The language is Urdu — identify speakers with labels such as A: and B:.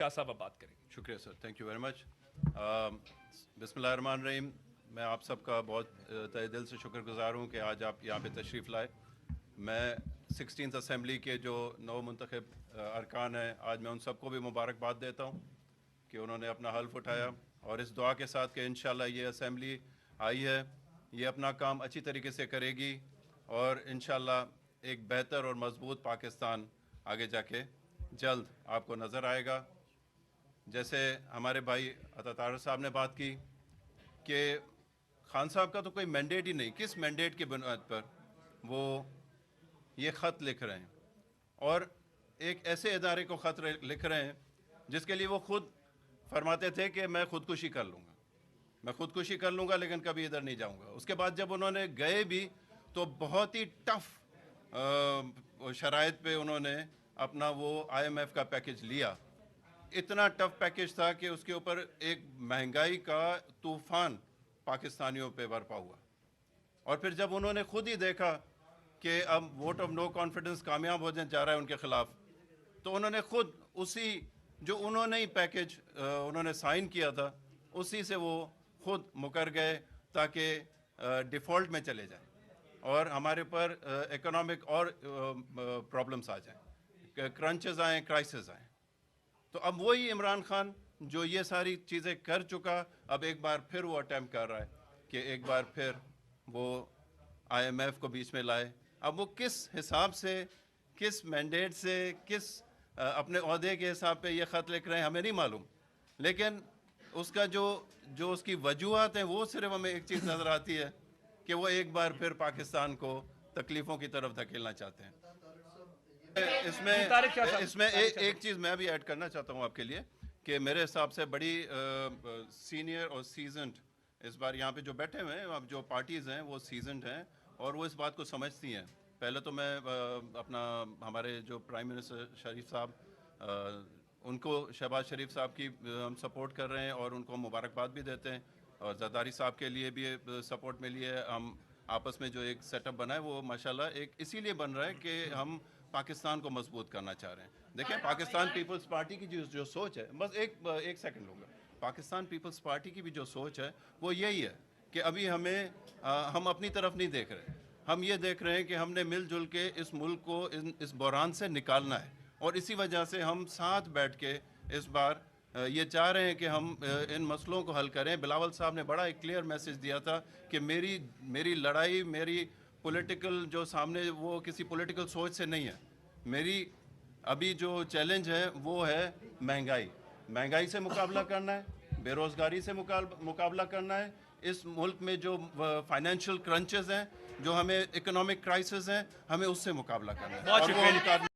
A: شاہ صاحب اب بات کریں گے.
B: شکریہ سر, تھینک یو ویری مچ. بسم اللہ الرحمن الرحیم. میں آپ سب کا بہت تہ دل سے شکر گزار ہوں کہ آج آپ یہاں پہ تشریف لائے. میں 16th اسمبلی کے جو نو منتخب ارکان ہیں, آج میں ان سب کو بھی مبارکباد دیتا ہوں کہ انہوں نے اپنا حلف اٹھایا, اور اس دعا کے ساتھ کہ انشاءاللہ یہ اسمبلی آئی ہے, یہ اپنا کام اچھی طریقے سے کرے گی, اور انشاءاللہ ایک بہتر اور مضبوط پاکستان آگے جا کے جلد آپ کو نظر آئے گا. جیسے ہمارے بھائی عطا طاہر صاحب نے بات کی کہ خان صاحب کا تو کوئی مینڈیٹ ہی نہیں, کس مینڈیٹ کی بنیاد پر وہ یہ خط لکھ رہے ہیں, اور ایک ایسے ادارے کو خط لکھ رہے ہیں جس کے لیے وہ خود فرماتے تھے کہ میں خودکشی کر لوں گا, میں خودکشی کر لوں گا لیکن کبھی ادھر نہیں جاؤں گا. اس کے بعد جب انہوں نے گئے بھی تو بہت ہی ٹف شرائط پہ انہوں نے اپنا وہ IMF کا پیکج لیا. اتنا ٹف پیکج تھا کہ اس کے اوپر ایک مہنگائی کا طوفان پاکستانیوں پہ برپا ہوا, اور پھر جب انہوں نے خود ہی دیکھا کہ اب ووٹ آف نو کانفیڈنس کامیاب ہو جا رہا ہے ان کے خلاف, تو انہوں نے خود اسی جو انہوں نے ہی پیکج انہوں نے سائن کیا تھا اسی سے وہ خود مکر گئے تاکہ ڈیفالٹ میں چلے جائیں اور ہمارے پر اکنامک اور پرابلمس آ جائیں, کرنچز آئیں, کرائسس آئیں. تو اب وہی عمران خان جو یہ ساری چیزیں کر چکا, اب ایک بار پھر وہ اٹیمپٹ کر رہا ہے کہ ایک بار پھر وہ IMF کو بیچ میں لائے. اب وہ کس حساب سے, کس مینڈیٹ سے, کس اپنے عہدے کے حساب پہ یہ خط لکھ رہے ہیں ہمیں نہیں معلوم, لیکن اس کا جو اس کی وجوہات ہیں وہ صرف ہمیں ایک چیز نظر آتی ہے کہ وہ ایک بار پھر پاکستان کو تکلیفوں کی طرف دھکیلنا چاہتے ہیں. اس میں ایک چیز میں بھی ایڈ کرنا چاہتا ہوں آپ کے لیے کہ میرے حساب سے بڑی سینئر اور سیزنڈ اس بار یہاں پہ جو بیٹھے ہوئے ہیں, اب جو پارٹیز ہیں وہ سیزنڈ ہیں اور وہ اس بات کو سمجھتی ہیں. پہلے تو میں اپنا ہمارے جو پرائم منسٹر شریف صاحب, ان کو شہباز شریف صاحب کی ہم سپورٹ کر رہے ہیں اور ان کو مبارکباد بھی دیتے ہیں, اور زرداری صاحب کے لیے بھی سپورٹ ملی ہے. ہم آپس میں جو ایک سیٹ اپ بنا ہے وہ ماشاءاللہ ایک اسی لیے بن رہا ہے کہ ہم پاکستان کو مضبوط کرنا چاہ رہے ہیں. دیکھیں پاکستان پیپلز پارٹی کی جو سوچ ہے, بس ایک سیکنڈ ہوگا, پاکستان پیپلز پارٹی کی بھی جو سوچ ہے وہ یہی ہے کہ ابھی ہم اپنی طرف نہیں دیکھ رہے, ہم یہ دیکھ رہے ہیں کہ ہم نے مل جل کے اس ملک کو اس بحران سے نکالنا ہے, اور اسی وجہ سے ہم ساتھ بیٹھ کے اس بار یہ چاہ رہے ہیں کہ ہم ان مسئلوں کو حل کریں. بلاول صاحب نے بڑا ایک کلیئر میسج دیا تھا کہ میری لڑائی, میری پولیٹیکل جو سامنے وہ کسی پولیٹیکل سوچ سے نہیں ہے. میری ابھی جو چیلنج ہے وہ ہے مہنگائی سے مقابلہ کرنا ہے, بے روزگاری سے مقابلہ کرنا ہے, اس ملک میں جو فائنینشیل کرنچز ہیں, جو ہمیں اکنامک کرائسس ہیں, ہمیں اس سے مقابلہ کرنا ہے.